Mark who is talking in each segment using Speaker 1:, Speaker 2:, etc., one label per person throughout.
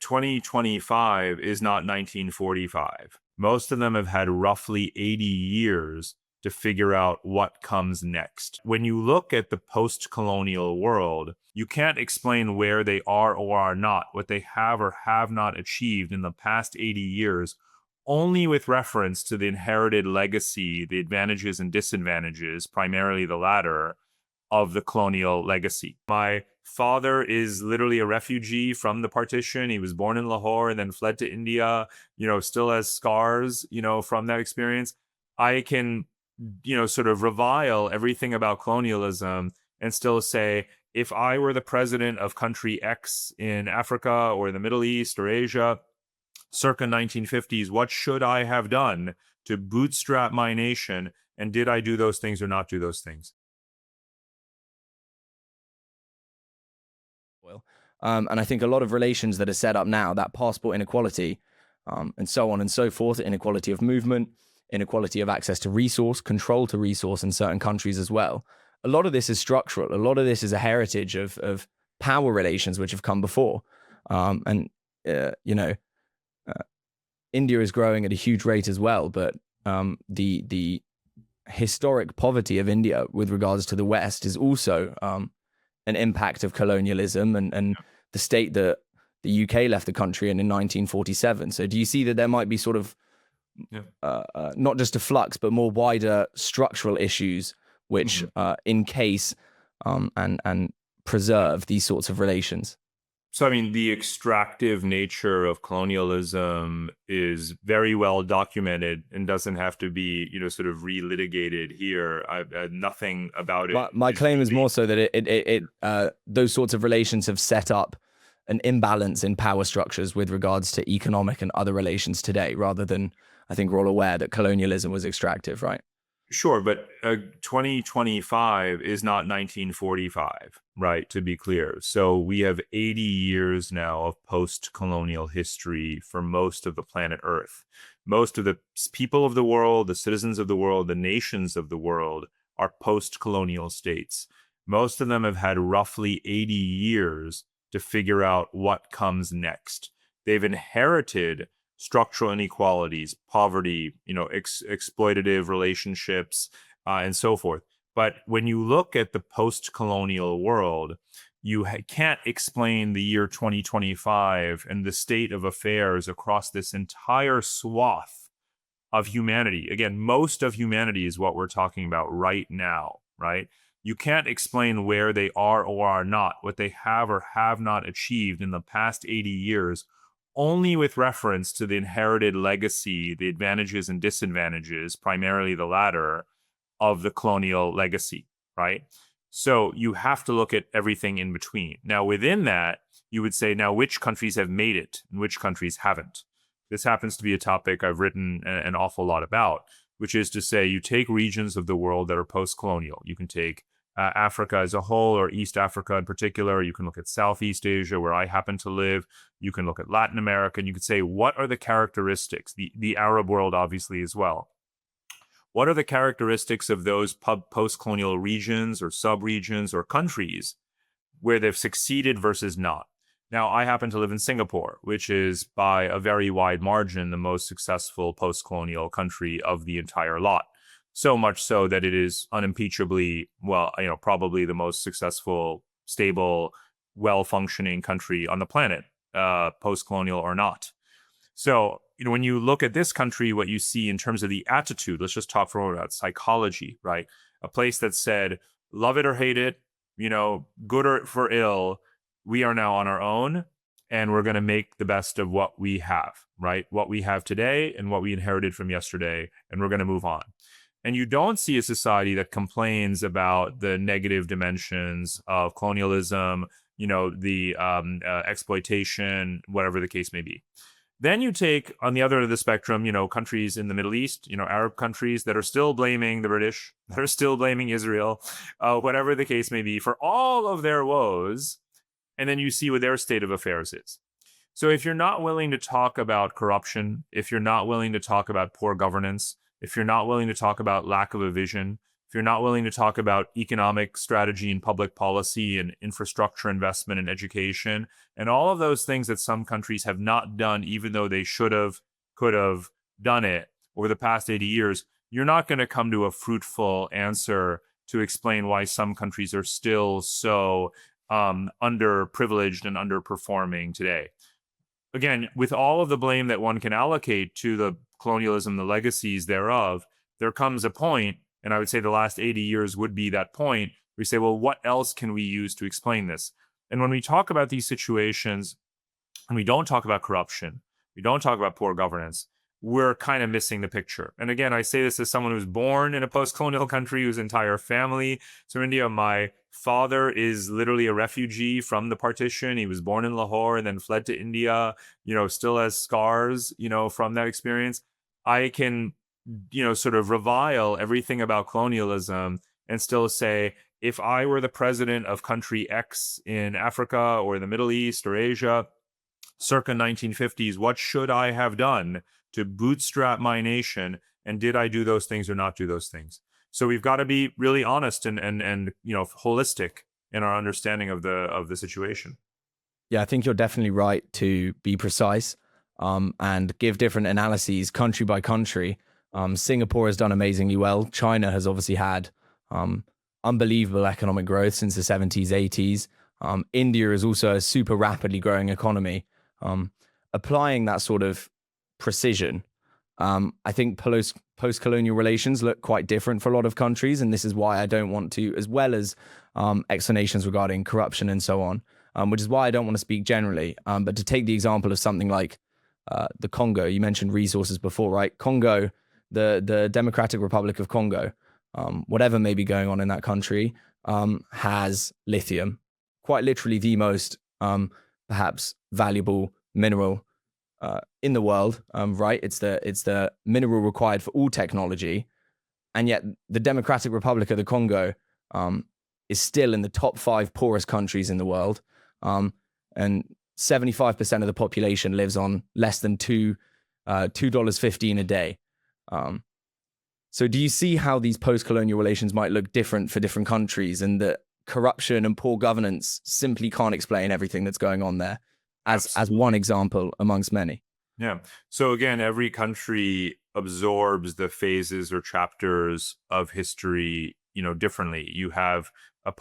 Speaker 1: 2025 is not 1945. Most of them have had roughly 80 years to figure out what comes next. When you look at the post-colonial world, you can't explain where they are or are not, what they have or have not achieved in the past 80 years, only with reference to the inherited legacy, the advantages and disadvantages, primarily the latter, of the colonial legacy. My father is literally a refugee from the partition. He was born in Lahore and then fled to India, still has scars, from that experience. I can, sort of revile everything about colonialism and still say, if I were the president of country X in Africa or the Middle East or Asia, circa 1950s, what should I have done to bootstrap my nation? And did I do those things or not do those things?
Speaker 2: And I think a lot of relations that are set up now, that passport inequality, and so on and so forth, inequality of movement, inequality of access to resource, control to resource in certain countries as well. A lot of this is structural. A lot of this is a heritage of power relations which have come before. India is growing at a huge rate as well, but the historic poverty of India with regards to the West is also an impact of colonialism and the state that the UK left the country in 1947. So do you see that there might be sort of not just a flux, but more wider structural issues which encase and preserve these sorts of relations?
Speaker 1: So, I mean, the extractive nature of colonialism is very well documented and doesn't have to be, sort of relitigated here. Nothing about it.
Speaker 2: My claim is more so that those sorts of relations have set up an imbalance in power structures with regards to economic and other relations today, rather than, I think we're all aware that colonialism was extractive, right?
Speaker 1: Sure, but 2025 is not 1945, right, to be clear. So we have 80 years now of post-colonial history for most of the planet Earth. Most of the people of the world, the citizens of the world, the nations of the world are post-colonial states. Most of them have had roughly 80 years to figure out what comes next. They've inherited structural inequalities, poverty, exploitative relationships, and so forth. But when you look at the post-colonial world, you can't explain the year 2025 and the state of affairs across this entire swath of humanity. Again, most of humanity is what we're talking about right now, right? You can't explain where they are or are not, what they have or have not achieved in the past 80 years, only with reference to the inherited legacy, the advantages and disadvantages, primarily the latter, of the colonial legacy, right? So you have to look at everything in between. Now, within that, you would say, now, which countries have made it and which countries haven't? This happens to be a topic I've written an awful lot about, which is to say, you take regions of the world that are post-colonial. You can take Africa as a whole, or East Africa in particular. You can look at Southeast Asia, where I happen to live. You can look at Latin America, and you can say, what are the characteristics? The Arab world, obviously, as well. What are the characteristics of those post-colonial regions or sub-regions or countries where they've succeeded versus not? Now, I happen to live in Singapore, which is by a very wide margin the most successful post-colonial country of the entire lot. So much so that it is unimpeachably, probably the most successful, stable, well-functioning country on the planet, post-colonial or not. So, when you look at this country, what you see in terms of the attitude, let's just talk for a moment about psychology, right? A place that said, love it or hate it, good or for ill, we are now on our own, and we're going to make the best of what we have, right? What we have today and what we inherited from yesterday, and we're going to move on. And you don't see a society that complains about the negative dimensions of colonialism, the exploitation, whatever the case may be. Then you take, on the other end of the spectrum, countries in the Middle East, Arab countries that are still blaming the British, that are still blaming Israel, whatever the case may be, for all of their woes. And then you see what their state of affairs is. So if you're not willing to talk about corruption, if you're not willing to talk about poor governance, if you're not willing to talk about lack of a vision, if if you're not willing to talk about economic strategy and public policy and infrastructure investment and education and all of those things that some countries have not done, even though they should have, could have done it over the past 80 years, you're not going to come to a fruitful answer to explain why some countries are still so underprivileged and underperforming today. Again, with all of the blame that one can allocate to the colonialism, the legacies thereof, there comes a point, and I would say the last 80 years would be that point, where we say, well, what else can we use to explain this? And when we talk about these situations, and we don't talk about corruption, we don't talk about poor governance, we're kind of missing the picture. And again, I say this as someone who's born in a post-colonial country, whose entire family. So India, my father is literally a refugee from the partition. He was born in Lahore and then fled to India, still has scars, from that experience. I can, sort of revile everything about colonialism and still say, if I were the president of country X in Africa or the Middle East or Asia, circa 1950s, what should I have done to bootstrap my nation? And did I do those things or not do those things? So we've got to be really honest and holistic in our understanding of the situation.
Speaker 2: Yeah, I think you're definitely right to be precise and give different analyses country by country. Singapore has done amazingly well. China has obviously had unbelievable economic growth since the 70s, 80s. India is also a super rapidly growing economy. Applying that sort of precision, I think post-colonial relations look quite different for a lot of countries, and this is why I don't want to, as well as explanations regarding corruption and so on, which is why I don't want to speak generally. But to take the example of something like the Congo, you mentioned resources before, right? Congo, the Democratic Republic of Congo, whatever may be going on in that country, has lithium, quite literally the most perhaps valuable mineral in the world, right? It's the mineral required for all technology, and yet the Democratic Republic of the Congo is still in the top 5 poorest countries in the world, and 75% of the population lives on less than $2.15 a day. So do you see how these post-colonial relations might look different for different countries, and that corruption and poor governance simply can't explain everything that's going on there, as one example amongst many?
Speaker 1: Yeah. So again, every country absorbs the phases or chapters of history, differently. You have a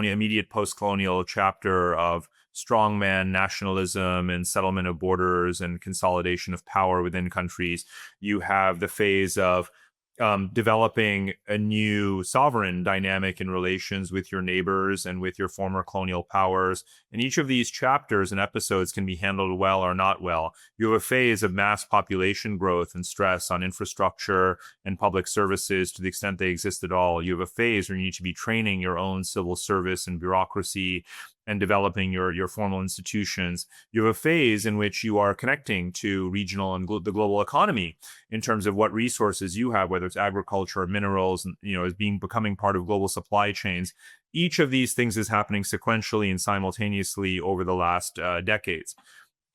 Speaker 1: immediate post-colonial chapter of strongman nationalism and settlement of borders and consolidation of power within countries. You have the phase of developing a new sovereign dynamic in relations with your neighbors and with your former colonial powers. And each of these chapters and episodes can be handled well or not well. You have a phase of mass population growth and stress on infrastructure and public services to the extent they exist at all. You have a phase where you need to be training your own civil service and bureaucracy and developing your formal institutions. You have a phase in which you are connecting to regional and the global economy in terms of what resources you have, whether it's agriculture or minerals, as becoming part of global supply chains. Each of these things is happening sequentially and simultaneously over the last decades.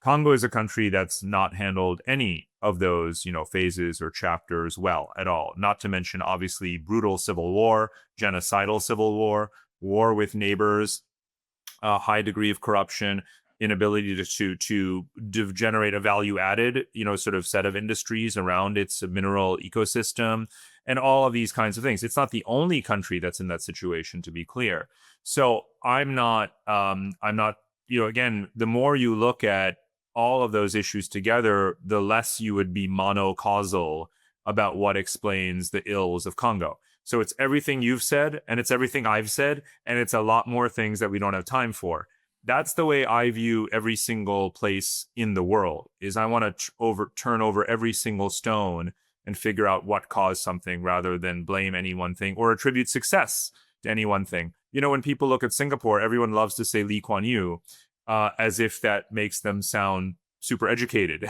Speaker 1: Congo is a country that's not handled any of those, phases or chapters well at all. Not to mention, obviously, brutal civil war, genocidal civil war, war with neighbors, a high degree of corruption, inability to generate a value added, sort of set of industries around its mineral ecosystem, and all of these kinds of things. It's not the only country that's in that situation, to be clear. So I'm not, again, the more you look at all of those issues together, the less you would be monocausal about what explains the ills of Congo. So it's everything you've said, and it's everything I've said, and it's a lot more things that we don't have time for. That's the way I view every single place in the world, is I want to turn over every single stone and figure out what caused something rather than blame any one thing or attribute success to any one thing. When people look at Singapore, everyone loves to say Lee Kuan Yew, as if that makes them sound super educated.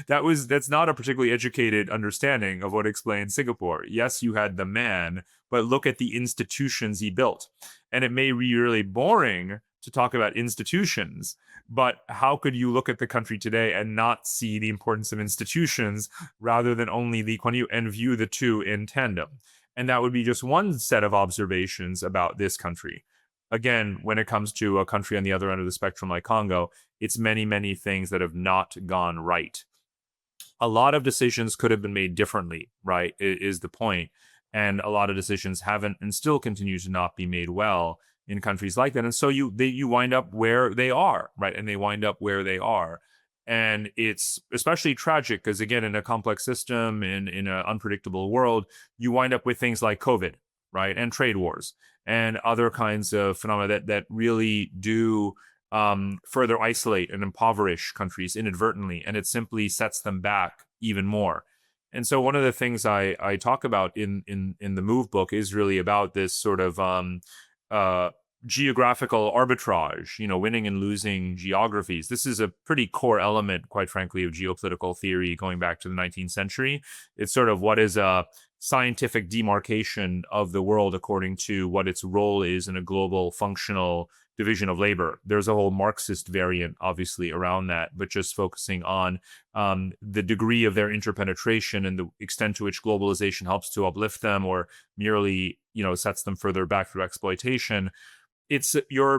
Speaker 1: That's not a particularly educated understanding of what explains Singapore. Yes, you had the man, but look at the institutions he built. And it may be really boring to talk about institutions, but how could you look at the country today and not see the importance of institutions rather than only Lee Kuan Yew and view the two in tandem? And that would be just one set of observations about this country. Again, when it comes to a country on the other end of the spectrum like Congo, it's many, many things that have not gone right. A lot of decisions could have been made differently, right? Is the point. And a lot of decisions haven't and still continue to not be made well in countries like that. And so you wind up where they are, right? And they wind up where they are. And it's especially tragic because, again, in a complex system, in an unpredictable world, you wind up with things like COVID, right? And trade wars and other kinds of phenomena that really do further isolate and impoverish countries inadvertently, and it simply sets them back even more. And so one of the things I talk about in the Move book is really about this sort of geographical arbitrage, winning and losing geographies. This is a pretty core element, quite frankly, of geopolitical theory going back to the 19th century. It's sort of what is a scientific demarcation of the world according to what its role is in a global functional division of labor. There's a whole Marxist variant, obviously, around that, but just focusing on the degree of their interpenetration and the extent to which globalization helps to uplift them or merely, sets them further back through exploitation. It's you're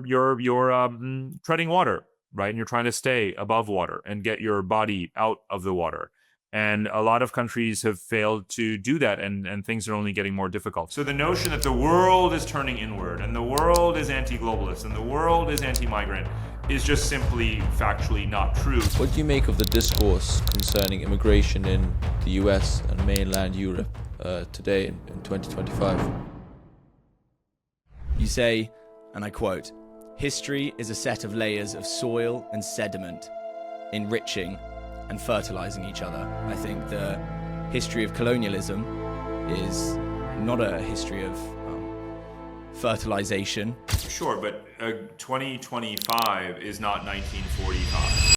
Speaker 1: treading water, right? And you're trying to stay above water and get your body out of the water. And a lot of countries have failed to do that, and things are only getting more difficult. So the notion that the world is turning inward, and the world is anti-globalist, and the world is anti-migrant is just simply factually not true.
Speaker 3: What do you make of the discourse concerning immigration in the US and mainland Europe today in 2025?
Speaker 2: You say, and I quote, "History is a set of layers of soil and sediment, enriching and fertilizing each other." I think the history of colonialism is not a history of fertilization.
Speaker 1: Sure, but 2025 is not 1945.